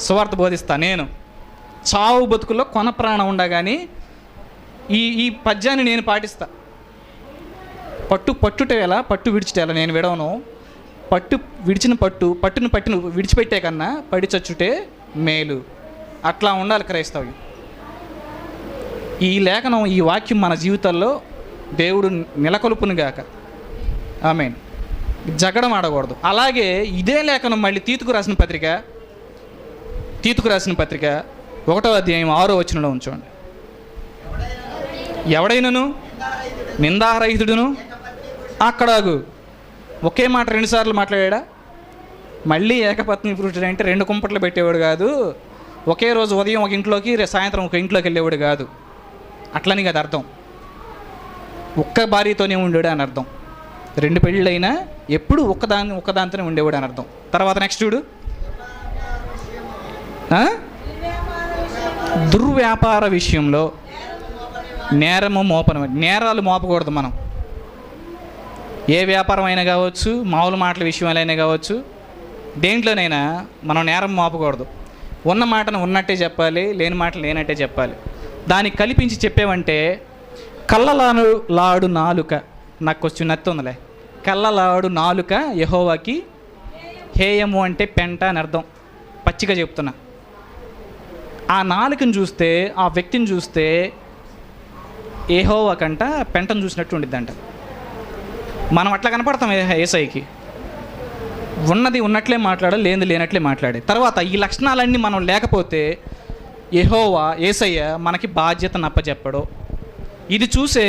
సువార్త బోధిస్తా. నేను చావు బతుకుల్లో కొన ప్రాణం ఉండగాని ఈ పద్యాన్ని నేను పాటిస్తా. పట్టుటేలా పట్టు విడిచిటేలా నేను విడవను, పట్టును విడిచిపెట్టే కన్నా పడి చచ్చుటే మేలు. అట్లా ఉండాలి క్రైస్తవ్యం. ఈ లేఖనం, ఈ వాక్యం మన జీవితాల్లో దేవుడు నెలకొల్పునుగాక. ఆమేన్. జగడం ఆడకూడదు. అలాగే ఇదే లేఖనం మళ్ళీ తీతుకు రాసిన పత్రిక 1వ అధ్యాయం 6వ వచనంలో ఉంచండి. ఎవడైనను నిందారహితుడును అక్కడాగు. ఒకే మాట 2 సార్లు మాట్లాడా. మళ్ళీ ఏకపత్ని పురుషుడు అంటే 2 కుంపట్లు పెట్టేవాడు కాదు. ఒకే రోజు ఉదయం ఒక ఇంట్లోకి, సాయంత్రం ఒక ఇంట్లోకి వెళ్ళేవాడు కాదు. అట్లని కదా అర్థం. ఒక్క భార్యతోనే ఉండేవాడు అని అర్థం. 2 పెళ్ళైనా ఎప్పుడు ఒక్కదానితోనే ఉండేవాడు అని అర్థం. తర్వాత నెక్స్ట్ చూడు, దుర్వ్యాపార విషయంలో నేరాలు మోపకూడదు. మనం ఏ వ్యాపారం అయినా కావచ్చు, మామూలు మాటల విషయాలైనా కావచ్చు, దేంట్లోనైనా మనం నేరం మోపకూడదు. ఉన్న మాటను ఉన్నట్టే చెప్పాలి, లేని మాటలు లేనట్టే చెప్పాలి. దాన్ని కల్పించి చెప్పేవంటే కళ్ళలాడు నాలుక, నాకు కొంచెం నత్తి ఉందిలే, కళ్ళలాడు నాలుక యెహోవాకి హేయము అంటే పెంట అని అర్థం. పచ్చిగా చెప్తున్నా. ఆ నాలుకను చూస్తే, ఆ వ్యక్తిని చూస్తే యెహోవాకంట పెంటను చూసినట్టు ఉండిద్దంట. మనం అట్లా కనపడతాం యేసయ్యకి. ఉన్నది ఉన్నట్లే మాట్లాడాలి, లేనిది లేనట్లే మాట్లాడే. తర్వాత ఈ లక్షణాలన్నీ మనం లేకపోతే యేసయ్య మనకి బాధ్యతను అప్పచెప్పాడు. ఇది చూసే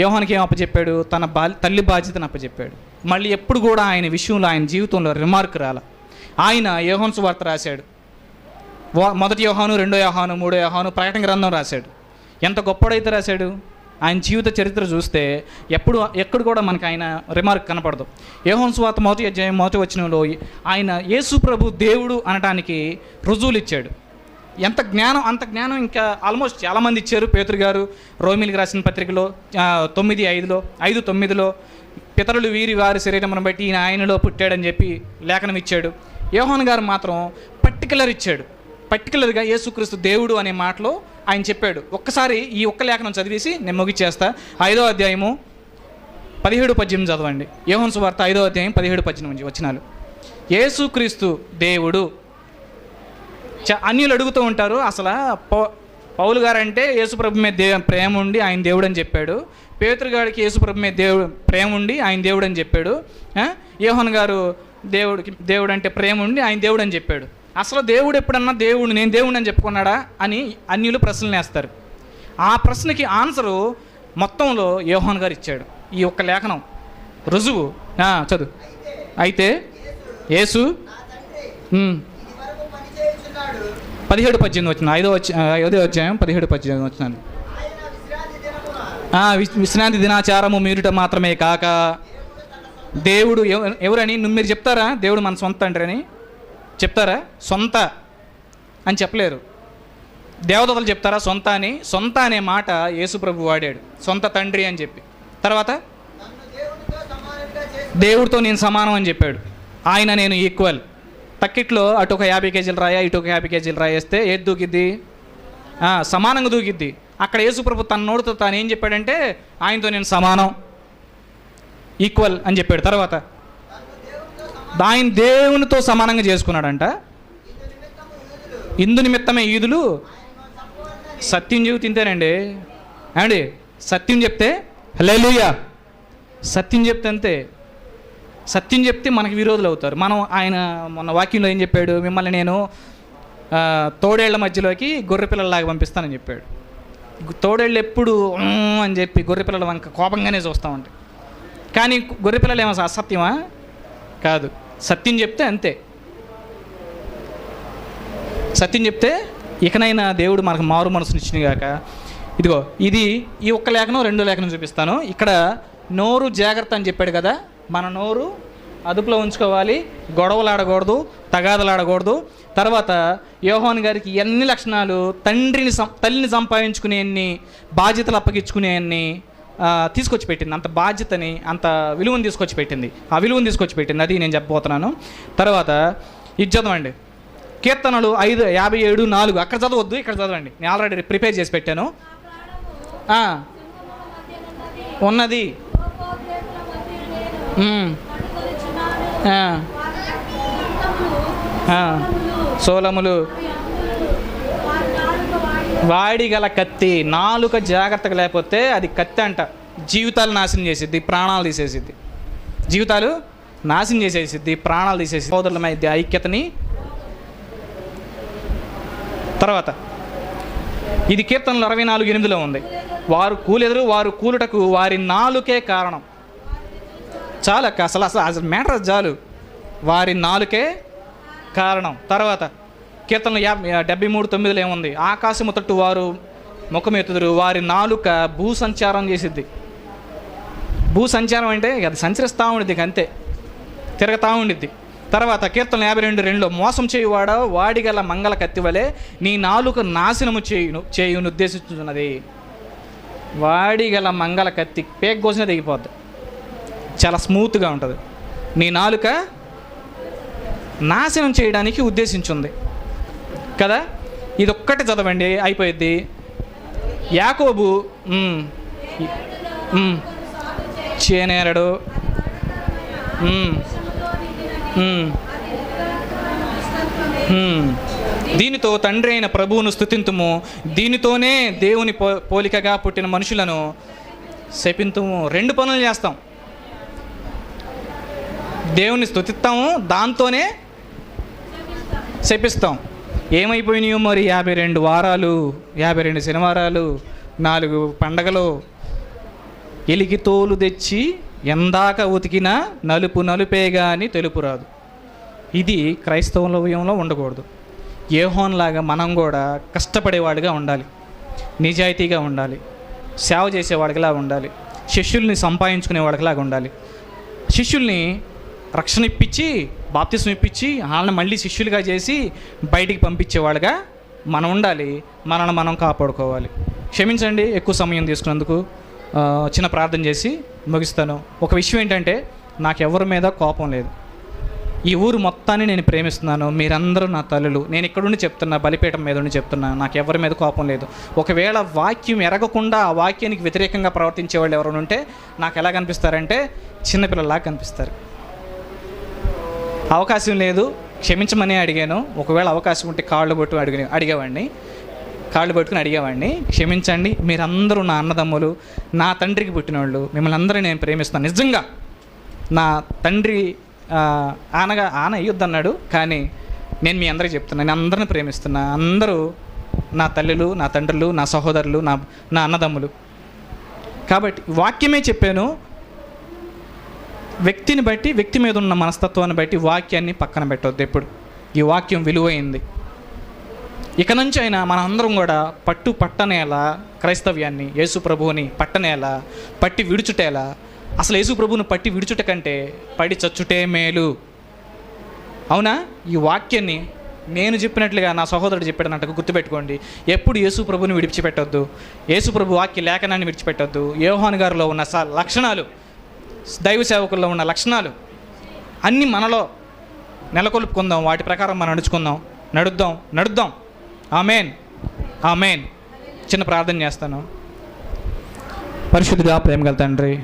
యోహానికి ఏం అప్పచెప్పాడు? తన తల్లి బాధ్యతను అప్పచెప్పాడు. మళ్ళీ ఎప్పుడు కూడా ఆయన విషయంలో, ఆయన జీవితంలో రిమార్క్ రాల. ఆయన యోహాను సువార్త రాశాడు, 1 యోహాను, 2 యోహాను, 3 యోహాను, ప్రకటన గ్రంథం రాశాడు. ఎంత గొప్పడైతే రాశాడు. ఆయన జీవిత చరిత్ర చూస్తే ఎక్కడ కూడా మనకు ఆయన రిమార్క్ కనపడదు. యోహాను సువార్త 1వ అధ్యాయం 1వ వచనంలో ఆయన యేసు ప్రభు దేవుడు అనటానికి రుజువులు ఇచ్చాడు. ఎంత జ్ఞానం, అంత జ్ఞానం ఇంకా ఆల్మోస్ట్ చాలామంది ఇచ్చారు. పేతురు గారు రోమిలికి రాసిన పత్రికలో 9:9లో పితరులు వీరి వారి శరీరమును బట్టి ఈయన ఆయనలో పుట్టాడని చెప్పి లేఖనం ఇచ్చాడు. యోహాను గారు మాత్రం పర్టికులర్గా యేసుక్రీస్తు దేవుడు అనే మాటలో ఆయన చెప్పాడు. ఒక్కసారి ఈ ఒక్క లేఖనం చదివేసి నేను ముగిచ్చేస్తా. 5వ అధ్యాయము 17-18 చదవండి. యోహాను సువార్త 5వ అధ్యాయం 17-18 వచనాలు. యేసుక్రీస్తు దేవుడు. అన్యులు అడుగుతూ ఉంటారు, అసలు పౌలు గారు అంటే యేసుప్రభు మీద ప్రేమ ఉండి ఆయన దేవుడు అని చెప్పాడు. పేతురు గారికి యేసుప్రభు మీద ప్రేమ ఉండి ఆయన దేవుడు అని చెప్పాడు. యోహాను గారు దేవుడు అంటే ప్రేమ ఉండి ఆయన దేవుడు అని చెప్పాడు. అసలు దేవుడు ఎప్పుడన్నా నేను దేవుడిని అని చెప్పుకున్నాడా అని అన్యులు ప్రశ్నలు వేస్తారు. ఆ ప్రశ్నకి ఆన్సరు మొత్తంలో యోహాను గారు ఇచ్చాడు. ఈ ఒక్క లేఖనం రుజువు. చదువు. అయితే యేసు 17-18 వచ్చిన 5వ అధ్యాయం 17-18 వచ్చినాను. విశ్రాంతి దినాచారము మీరుట మాత్రమే కాక దేవుడు ఎవరని మీరు చెప్తారా? దేవుడు మన సొంత తండ్రి అని చెప్తారా? సొంత అని చెప్పలేరు. దేవదూతలు చెప్తారా సొంత అని? సొంత అనే మాట యేసు ప్రభు వాడాడు, సొంత తండ్రి అని చెప్పి. తర్వాత దేవుడితో నేను సమానం అని చెప్పాడు. ఆయన నేను ఈక్వల్. తక్కిట్లో అటు ఒక 50 కేజీలు రాయ, ఇటు ఒక 50 కేజీలు రాయేస్తే ఏది దూకిద్ది? సమానంగా దూకిద్ది. అక్కడ యేసు ప్రభు తన నోటితో తాను ఏం చెప్పాడంటే ఆయనతో నేను సమానం, ఈక్వల్ అని చెప్పాడు. తర్వాత ఆయన దేవునితో సమానంగా చేసుకున్నాడంట. ఇందు నిమిత్తమే యూదులు సత్యం చెబుతూ తింతేనండి ఏమండి, సత్యం చెప్తే హల్లెలూయా, సత్యం చెప్తే అంతే. సత్యం చెప్తే మనకి విరోధులు అవుతారు. ఆయన మొన్న వాక్యంలో ఏం చెప్పాడు? మిమ్మల్ని నేను తోడేళ్ల మధ్యలోకి గొర్రె పిల్లలలాగా పంపిస్తానని చెప్పాడు. తోడేళ్ళు ఎప్పుడు అని చెప్పి గొర్రె పిల్లల వంక కోపంగానే చూస్తూ ఉంటాయి. కానీ గొర్రె పిల్లలు ఏమో అసత్యమా? కాదు. సత్యం చెప్తే అంతే. సత్యం చెప్తే ఇకనైనా దేవుడు మనకు మారు మనసునిచ్చినగాక. ఇదిగో ఇది ఈ ఒక్క లేఖనం, 2 లేఖనం చూపిస్తాను. ఇక్కడ నోరు జాగ్రత్త అని చెప్పాడు కదా. మన నోరు అదుపులో ఉంచుకోవాలి, గొడవలు ఆడకూడదు, తగాదలు ఆడకూడదు. తర్వాత యోహాను గారికి ఎన్ని లక్షణాలు, తల్లిని సంపాదించుకునేన్ని, బాధ్యతలు అప్పగించుకునేన్ని తీసుకొచ్చి పెట్టింది. అంత బాధ్యతని, అంత విలువను తీసుకొచ్చి పెట్టింది. ఆ విలువను తీసుకొచ్చి పెట్టింది, అది నేను చెప్పబోతున్నాను. తర్వాత ఇది చదవండి, కీర్తనలు 5:57-4. అక్కడ చదవద్దు, ఇక్కడ చదవండి. నేను ఆల్రెడీ ప్రిపేర్ చేసి పెట్టాను. ఉన్నది సోలములు వాడిగల కత్తి. నాలుక జాగ్రత్తగా లేకపోతే అది కత్తి అంట. జీవితాలు నాశనం చేసిద్ది, ప్రాణాలు తీసేసిద్ది. జీవితాలు నాశనం చేసేసిద్ది, ప్రాణాలు తీసేసి సోదరుల మధ్య ఐక్యతని. తర్వాత ఇది కీర్తనలు 64:8 ఉంది. వారు కూలెదరు, వారు కూలుటకు వారి నాలుకే కారణం. చాలు అక్క, అసలు మ్యాటర్ చాలు. వారి నాలుకే కారణం. తర్వాత కీర్తనలు 73:9 ఏముంది? ఆకాశము తట్టు వారు ముఖమెత్తుదురు, వారి నాలుక భూసంచారం చేసిద్ది. భూసంచారం అంటే అది సంచరిస్తూ ఉండిద్ది, అంతే, తిరగతా ఉండిద్ది. తర్వాత కీర్తనలు 52:2 మోసం చేయువాడా వాడిగల మంగళ కత్తి వలె నీ నాలుక నాశనము చేయును ఉద్దేశించున్నది. వాడిగల మంగళ కత్తి పేక్ కోసినా దిగిపోద్ది, చాలా స్మూత్గా ఉంటుంది. నీ నాలుక నాశనం చేయడానికి ఉద్దేశించుంది కదా. ఇది ఒక్కటి చదవండి అయిపోయిద్ది. యాకోబు చేనేరడు, దీనితో తండ్రి అయిన ప్రభువును స్తుతింతుము, దీనితోనే దేవుని పోలికగా పుట్టిన మనుషులను శపింతుము. 2 పనులు చేస్తాం. దేవుని స్తుతిస్తాము, దాంతోనే శపిస్తాం. ఏమైపోయినాయో మరి 52 వారాలు, 52 శనివారాలు, 4 పండగలు. ఎలికి తోలు తెచ్చి ఎందాక ఉతికినా నలుపే కానీ తెలుపు రాదు. ఇది క్రైస్తవంలో ఉండకూడదు. యోహానులాగా మనం కూడా కష్టపడేవాడిగా ఉండాలి, నిజాయితీగా ఉండాలి, సేవ చేసేవాడికిలా ఉండాలి, శిష్యుల్ని సంపాదించుకునేవాడికిలాగా ఉండాలి. శిష్యుల్ని రక్షణ ఇప్పించి, బాప్తిసం ఇప్పించి, వాళ్ళని మళ్ళీ శిష్యులుగా చేసి బయటికి పంపించేవాడుగా మనం ఉండాలి. మనల్ని మనం కాపాడుకోవాలి. క్షమించండి ఎక్కువ సమయం తీసుకున్నందుకు. చిన్న ప్రార్థన చేసి ముగిస్తాను. ఒక విషయం ఏంటంటే, నాకు ఎవరి మీద కోపం లేదు. ఈ ఊరు మొత్తాన్ని నేను ప్రేమిస్తున్నాను. మీరందరూ నా తల్లులు. నేను ఇక్కడుండి చెప్తున్నా, బలిపీఠం మీద ఉండి చెప్తున్నా, నాకు ఎవరి మీద కోపం లేదు. ఒకవేళ వాక్యం ఎరగకుండా ఆ వాక్యానికి వ్యతిరేకంగా ప్రవర్తించే వాళ్ళు ఎవరైనా ఉంటే నాకు ఎలా కనిపిస్తారంటే చిన్నపిల్లలాగా కనిపిస్తారు. అవకాశం లేదు, క్షమించమని అడిగాను. ఒకవేళ అవకాశం ఉంటే కాళ్ళు పట్టుకుని అడిగేవాడిని. క్షమించండి, మీరందరూ నా అన్నదమ్ములు, నా తండ్రికి పుట్టినవాళ్ళు. మిమ్మల్ని అందరూ నేను ప్రేమిస్తాను. నిజంగా నా తండ్రి ఆన అయ్యొద్దన్నాడు, కానీ నేను మీ అందరికీ చెప్తున్నా, నేను అందరిని ప్రేమిస్తున్నా. అందరూ నా తల్లులు, నా తండ్రులు, నా సహోదరులు, నా అన్నదమ్ములు. కాబట్టి వాక్యమే చెప్పాను. వ్యక్తిని బట్టి, వ్యక్తి మీద ఉన్న మనస్తత్వాన్ని బట్టి వాక్యాన్ని పక్కన పెట్టొద్దు ఎప్పుడు. ఈ వాక్యం విలువైంది. ఇక నుంచి అయినా మనందరం కూడా పట్టనేలా క్రైస్తవ్యాన్ని, యేసు ప్రభువుని పట్టనేలా, పట్టి విడుచుటేలా. అసలు యేసు ప్రభువుని పట్టి విడుచుట కంటే పడి చచ్చుటే మేలు. అవునా? ఈ వాక్యాన్ని నేను చెప్పినట్లుగా నా సహోదరుడు చెప్పాడన్నట్టుగా గుర్తుపెట్టుకోండి. ఎప్పుడు యేసు ప్రభువుని విడిచిపెట్టొద్దు. యేసు ప్రభు వాక్య లేఖనాన్ని విడిచిపెట్టొద్దు. యోహాను గారిలో ఉన్న లక్షణాలు, దైవ సేవకుల్లో ఉన్న లక్షణాలు అన్నీ మనలో నెలకొల్పుకుందాం. వాటి ప్రకారం మనం నడుద్దాం. ఆమెన్. చిన్న ప్రార్థన చేస్తాను. పరిశుద్ధుడా, ప్రేమగల తండ్రి,